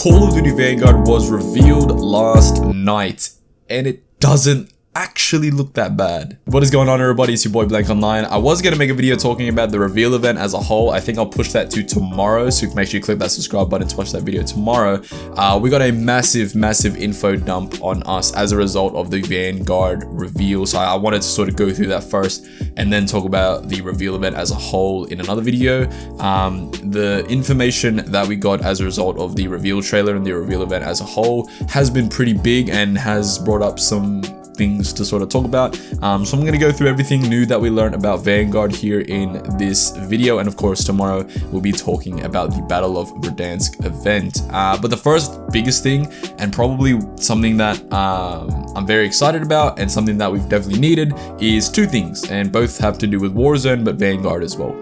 Call of Duty Vanguard was revealed last night, and it doesn't actually look that bad. What is going on, everybody? It's your boy BlancOnline. I was gonna make a video talking about the reveal event as a whole. I think I'll push that to tomorrow, so make sure you click that subscribe button to watch that video tomorrow. We got a massive info dump on us as a result of the Vanguard reveal, so I wanted to sort of go through that first and then talk about the reveal event as a whole in another video. The information that we got as a result of the reveal trailer and the reveal event as a whole has been pretty big and has brought up some things to sort of talk about. So I'm going to go through everything new that we learned about Vanguard here in this video, and of course tomorrow we'll be talking about the Battle of Verdansk event. But the first biggest thing, and probably something that I'm very excited about and something that we've definitely needed, is two things, and both have to do with Warzone but Vanguard as well.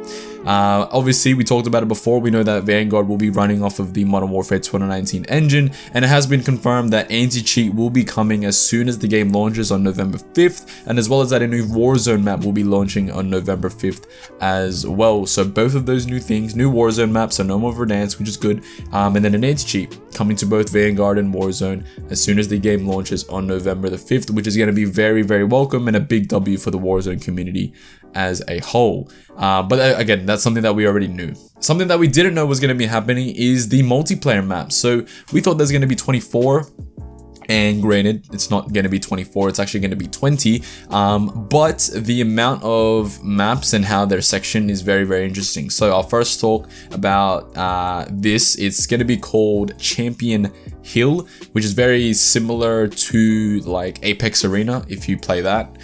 Obviously, we talked about it before. We know that Vanguard will be running off of the Modern Warfare 2019 engine, and it has been confirmed that anti-cheat will be coming as soon as the game launches on November 5th, and as well as that a new Warzone map will be launching on November 5th as well. So both of those new things, new Warzone maps, so no more Verdansk, which is good, and then an anti-cheat coming to both Vanguard and Warzone as soon as the game launches on November the 5th, which is going to be very welcome and a big W for the Warzone community as a whole. But again, that's something that we already knew. Something that we didn't know was going to be happening is the multiplayer maps. So we thought there's going to be 24. And granted, it's not going to be 24, it's actually going to be 20, but the amount of maps and how they're sectioned is very interesting. So I'll first talk about this. It's going to be called Champion Hill, which is very similar to like Apex Arena if you play that.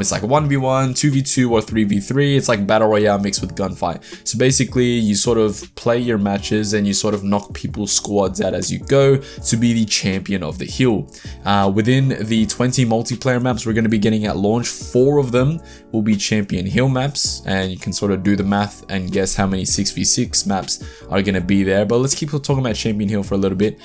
It's like a 1v1, 2v2, or 3v3. It's like Battle Royale mixed with gunfight. So basically you sort of play your matches and you sort of knock people's squads out as you go to be the champion of the hill. Within the 20 multiplayer maps we're going to be getting at launch, 4 of them will be Champion Hill maps, and you can sort of do the math and guess how many 6v6 maps are going to be there. But let's keep talking about Champion Hill for a little bit.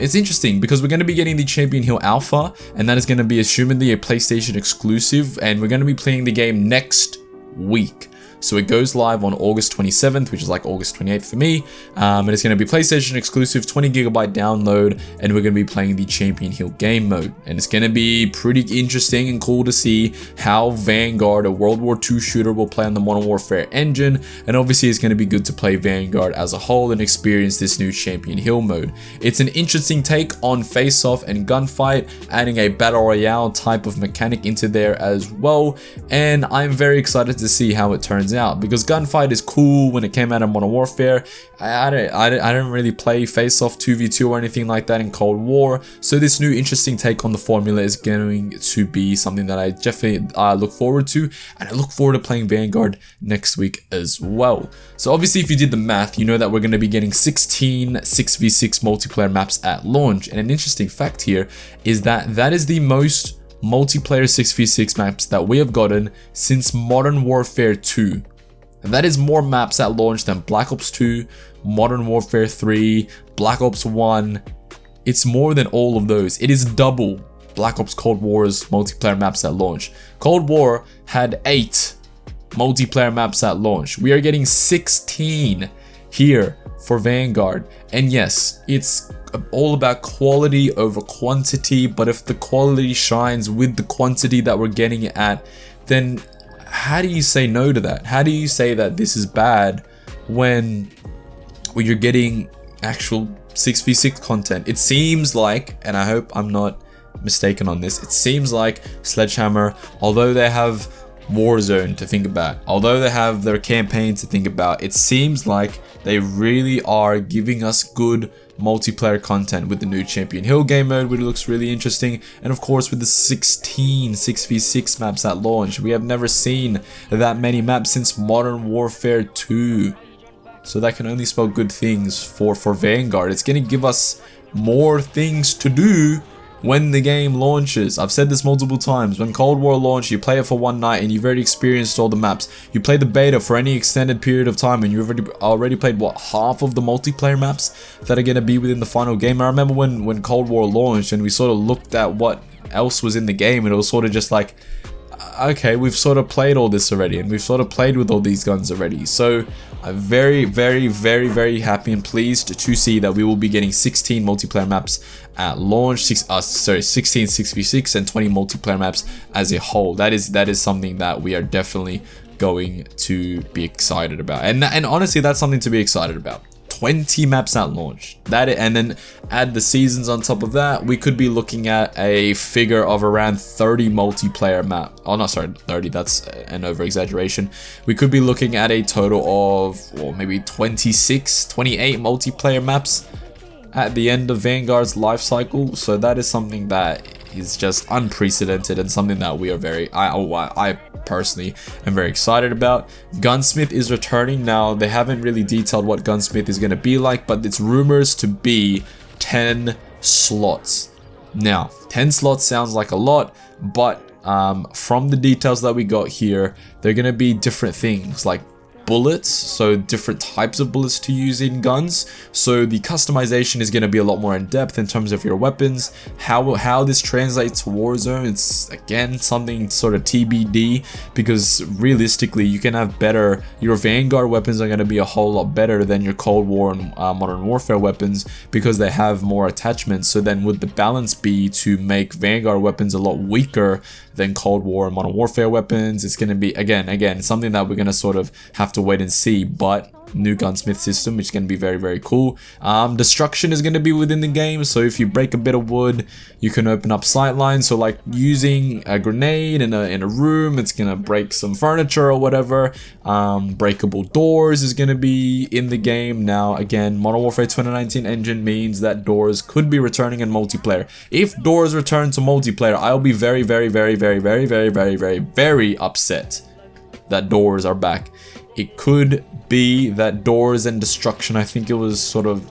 It's interesting because we're going to be getting the Champion Hill Alpha, and that is going to be assumedly a PlayStation exclusive, and we're going to be playing the game next week. So it goes live on August 27th, which is like August 28th for me. And it's going to be PlayStation exclusive, 20GB download, and we're going to be playing the Champion Hill game mode. And it's going to be pretty interesting and cool to see how Vanguard, a World War II shooter, will play on the Modern Warfare engine. And obviously it's going to be good to play Vanguard as a whole and experience this new Champion Hill mode. It's an interesting take on face-off and gunfight, adding a Battle Royale type of mechanic into there as well. And I'm very excited to see how it turns out, because gunfight is cool when it came out in Modern Warfare. I don't really play face-off 2v2 or anything like that in Cold War, so this new interesting take on the formula is going to be something that I definitely look forward to, and I look forward to playing Vanguard next week as well. So obviously if you did the math, you know that we're going to be getting 16 6v6 multiplayer maps at launch, and an interesting fact here is that that is the most multiplayer 6v6 maps that we have gotten since Modern Warfare 2. And that is more maps at launch than Black Ops 2, Modern Warfare 3, Black Ops 1. It's more than all of those. It is double Black Ops Cold War's multiplayer maps at launch. Cold War had 8 multiplayer maps at launch. We are getting 16 here for Vanguard. And yes, it's all about quality over quantity, but if the quality shines with the quantity that we're getting it at, then how do you say no to that? How do you say that this is bad when you're getting actual 6v6 content? It seems like, and I hope I'm not mistaken on this, it seems like Sledgehammer, although they have Warzone to think about, although they have their campaign to think about, it seems like they really are giving us good multiplayer content with the new Champion Hill game mode, which looks really interesting, and of course with the 16 6v6 maps at launch. We have never seen that many maps since Modern Warfare 2, so that can only spell good things for Vanguard. It's going to give us more things to do when the game launches. I've said this multiple times. When Cold War launched, you play it for one night and you've already experienced all the maps. You play the beta for any extended period of time and you've already played, what, half of the multiplayer maps that are going to be within the final game. I remember when Cold War launched and we sort of looked at what else was in the game, and it was sort of just like, okay, we've sort of played all this already, and we've sort of played with all these guns already. So I'm very, very, very, very happy and pleased to see that we will be getting 16 multiplayer maps at launch. 16 6v6 and 20 multiplayer maps as a whole. That is something that we are definitely going to be excited about, and honestly, that's something to be excited about. 20 maps at launch, and then add the seasons on top of that, we could be looking at a figure of around 30 multiplayer map. Oh no, sorry, 30, that's an over exaggeration. We could be looking at a total of, well, maybe 26 28 multiplayer maps at the end of Vanguard's life cycle. So that is something that is just unprecedented, and something that we are I personally am very excited about. Gunsmith is returning. Now, they haven't really detailed what Gunsmith is going to be like, but it's rumors to be 10 slots. Now, 10 slots sounds like a lot, but from the details that we got here, they're going to be different things like bullets, so different types of bullets to use in guns. So the customization is going to be a lot more in depth in terms of your weapons. How this translates to Warzone, it's again something sort of TBD, because realistically you can have better, your Vanguard weapons are going to be a whole lot better than your Cold War and Modern Warfare weapons, because they have more attachments. So then would the balance be to make Vanguard weapons a lot weaker than Cold War and Modern Warfare weapons? It's going to be again something that we're going to sort of have to wait and see. But new gunsmith system, which is going to be very, very cool. Destruction is going to be within the game, so if you break a bit of wood, you can open up sight lines. So like using a grenade in a room, it's going to break some furniture or whatever. Breakable doors is going to be in the game. Now again, Modern Warfare 2019 engine means that doors could be returning in multiplayer. If doors return to multiplayer, I'll be very, very, very, very, very, very, very, very, very upset that doors are back. It could be that doors and destruction, I think it was sort of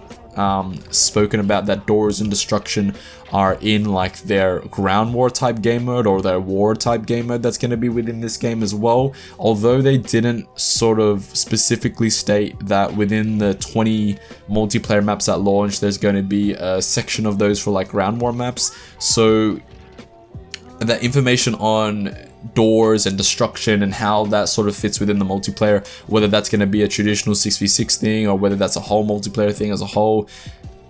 spoken about that doors and destruction are in like their ground war type game mode or their war type game mode that's going to be within this game as well. Although they didn't sort of specifically state that within the 20 multiplayer maps at launch, there's going to be a section of those for like ground war maps. So that information on doors and destruction and how that sort of fits within the multiplayer, whether that's going to be a traditional 6v6 thing or whether that's a whole multiplayer thing as a whole,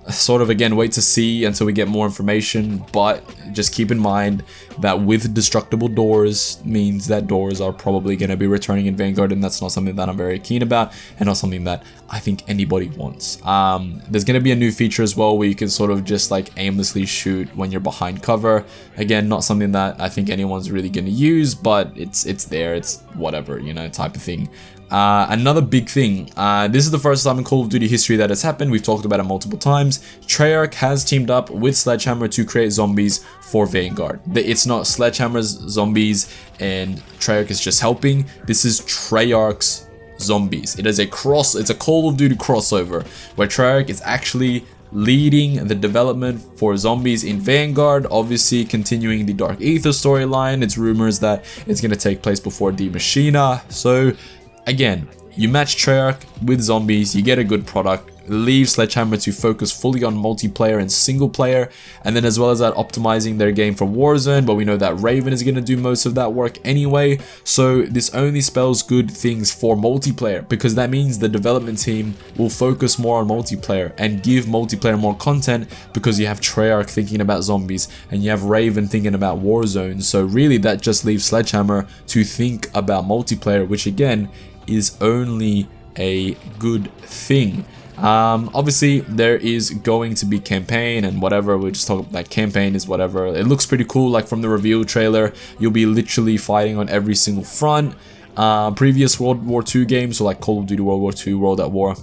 sort of again wait to see until we get more information. But just keep in mind that with destructible doors means that doors are probably going to be returning in Vanguard, and that's not something that I'm very keen about and not something that I think anybody wants. There's going to be a new feature as well where you can sort of just like aimlessly shoot when you're behind cover. Again, not something that I think anyone's really going to use, but it's there, it's whatever, you know, type of thing. Another big thing, this is the first time in Call of Duty history that has happened. We've talked about it multiple times. Treyarch has teamed up with Sledgehammer to create zombies for Vanguard. It's not Sledgehammer's zombies and Treyarch is just helping. This is Treyarch's zombies. It's a Call of Duty crossover where Treyarch is actually leading the development for zombies in Vanguard, obviously continuing the Dark Ether storyline. It's rumors that it's going to take place before Die Machina. So again, you match Treyarch with zombies, you get a good product. Leave Sledgehammer to focus fully on multiplayer and single player, and then as well as that optimizing their game for Warzone, but we know that Raven is going to do most of that work anyway. So this only spells good things for multiplayer, because that means the development team will focus more on multiplayer and give multiplayer more content, because you have Treyarch thinking about zombies and you have Raven thinking about Warzone. So really that just leaves Sledgehammer to think about multiplayer, which again is only a good thing. Obviously there is going to be campaign and whatever, we just talk about that campaign is whatever. It looks pretty cool, like from the reveal trailer, you'll be literally fighting on every single front. Previous World War II games, so like Call of Duty World War II, World at War,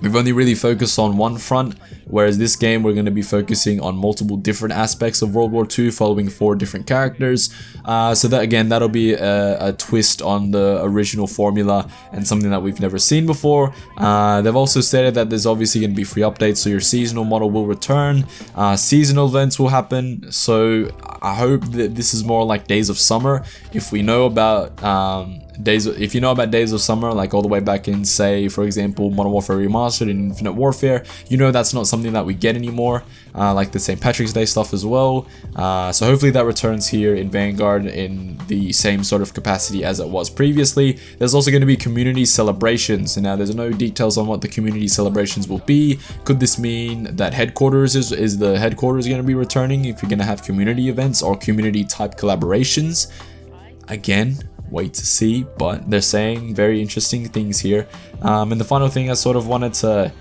we've only really focused on one front, whereas this game we're going to be focusing on multiple different aspects of World War II, following 4 different characters. So that again, that'll be a twist on the original formula and something that we've never seen before. They've also stated that there's obviously going to be free updates, so your seasonal model will return. Seasonal events will happen, so I hope that this is more like Days of Summer. If we know about if you know about Days of Summer, like all the way back in, say, for example, Modern Warfare Remastered and Infinite Warfare, you know that's not something that we get anymore, like the St. Patrick's Day stuff as well. So hopefully that returns here in Vanguard in the same sort of capacity as it was previously. There's also going to be community celebrations, and now there's no details on what the community celebrations will be. Could this mean that headquarters is the headquarters going to be returning if you're going to have community events or community type collaborations? Again, wait to see, but they're saying very interesting things here. And the final thing I sort of wanted to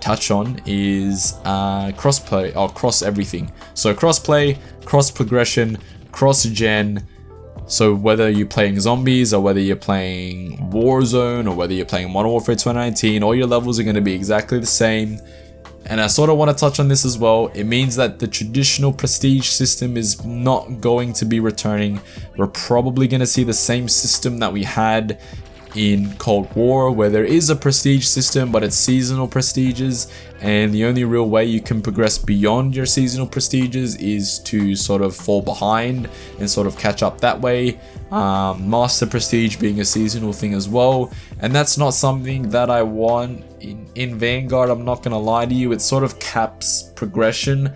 touch on is crossplay, or cross everything. So crossplay, cross progression, cross gen. So whether you're playing zombies or whether you're playing Warzone or whether you're playing Modern Warfare 2019, all your levels are going to be exactly the same. And I sort of want to touch on this as well. It means that the traditional prestige system is not going to be returning. We're probably going to see the same system that we had in Cold War, where there is a prestige system, but it's seasonal prestiges, and the only real way you can progress beyond your seasonal prestiges is to sort of fall behind and sort of catch up that way. Master prestige being a seasonal thing as well, and that's not something that I want in Vanguard. I'm not gonna lie to you, it sort of caps progression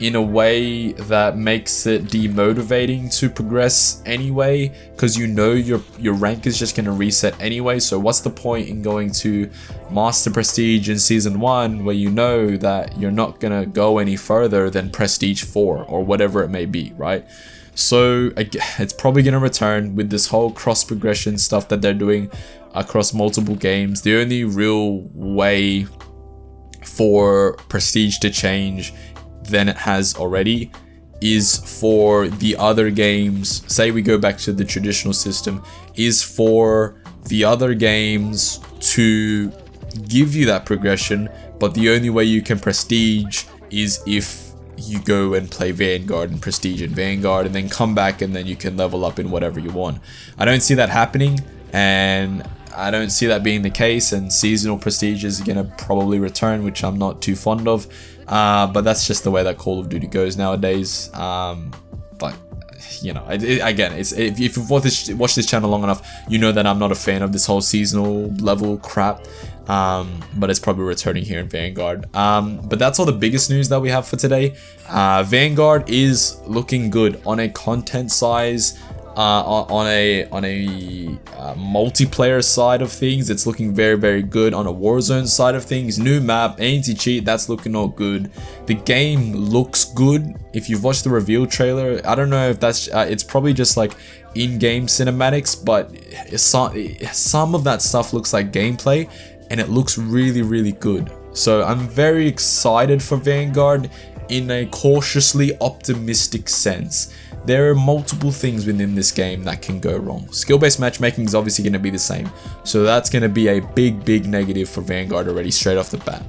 in a way that makes it demotivating to progress anyway, because you know your rank is just going to reset anyway. So what's the point in going to Master Prestige in Season 1 where you know that you're not going to go any further than Prestige 4 or whatever it may be, right? So it's probably going to return with this whole cross progression stuff that they're doing across multiple games. The only real way for Prestige to change than it has already is for the other games, say we go back to the traditional system, is for the other games to give you that progression, but the only way you can prestige is if you go and play Vanguard and prestige in Vanguard and then come back and then you can level up in whatever you want. I don't see that happening, and I don't see that being the case, and seasonal prestige is going to probably return, which I'm not too fond of. But that's just the way that Call of Duty goes nowadays. But you know, again, if you've watched this channel long enough, you know that I'm not a fan of this whole seasonal level crap. But it's probably returning here in Vanguard. But that's all the biggest news that we have for today. Vanguard is looking good on a content size. On a multiplayer side of things, it's looking very, very good. On a Warzone side of things, new map, anti-cheat, that's looking all good. The game looks good. If you've watched the reveal trailer, I don't know if that's it's probably just like in-game cinematics, but some of that stuff looks like gameplay, and it looks really, really good. So I'm very excited for Vanguard in a cautiously optimistic sense. There are multiple things within this game that can go wrong. Skill-based matchmaking is obviously going to be the same, so that's going to be a big negative for Vanguard already straight off the bat.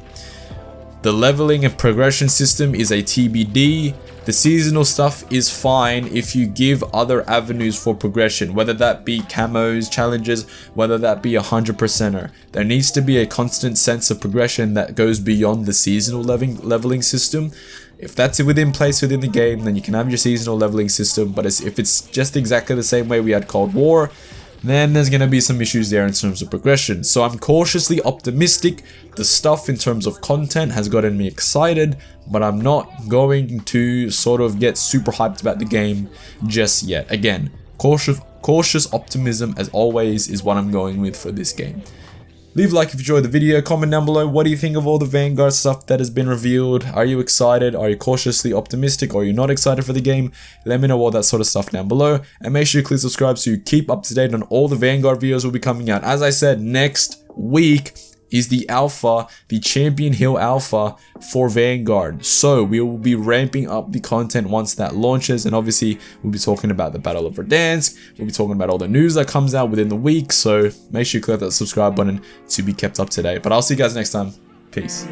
The leveling and progression system is a TBD. The seasonal stuff is fine if you give other avenues for progression, whether that be camos, challenges, whether that be 100%er. There needs to be a constant sense of progression that goes beyond the seasonal leveling system. If that's within place within the game, then you can have your seasonal leveling system, but if it's just exactly the same way we had Cold War, then there's going to be some issues there in terms of progression. So I'm cautiously optimistic. The stuff in terms of content has gotten me excited, but I'm not going to sort of get super hyped about the game just yet. Again, cautious optimism as always is what I'm going with for this game. Leave a like if you enjoyed the video, comment down below, what do you think of all the Vanguard stuff that has been revealed? Are you excited? Are you cautiously optimistic? Or are you not excited for the game? Let me know all that sort of stuff down below, and make sure you click subscribe so you keep up to date on all the Vanguard videos will be coming out. As I said, next week is the alpha, the Champion Hill alpha for Vanguard. So we will be ramping up the content once that launches, and obviously we'll be talking about the Battle of Verdansk. We'll be talking about all the news that comes out within the week. So make sure you click that subscribe button to be kept up to date. But I'll see you guys next time. Peace.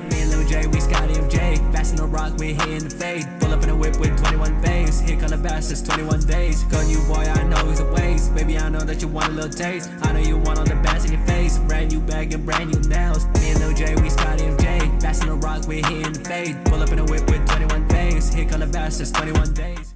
Rock, we hitting the fade. Pull up in a whip with 21 bays. Here come the bastards, 21 days. Gun you boy, I know he's a waste. Baby, I know that you want a little taste. I know you want all the bass in your face. Brand new bag and brand new nails. Me and Lil J, we Scotty MJ. Bass in the rock, we hitting the fade. Pull up in a whip with 21 bays. Here come the bastards, 21 days.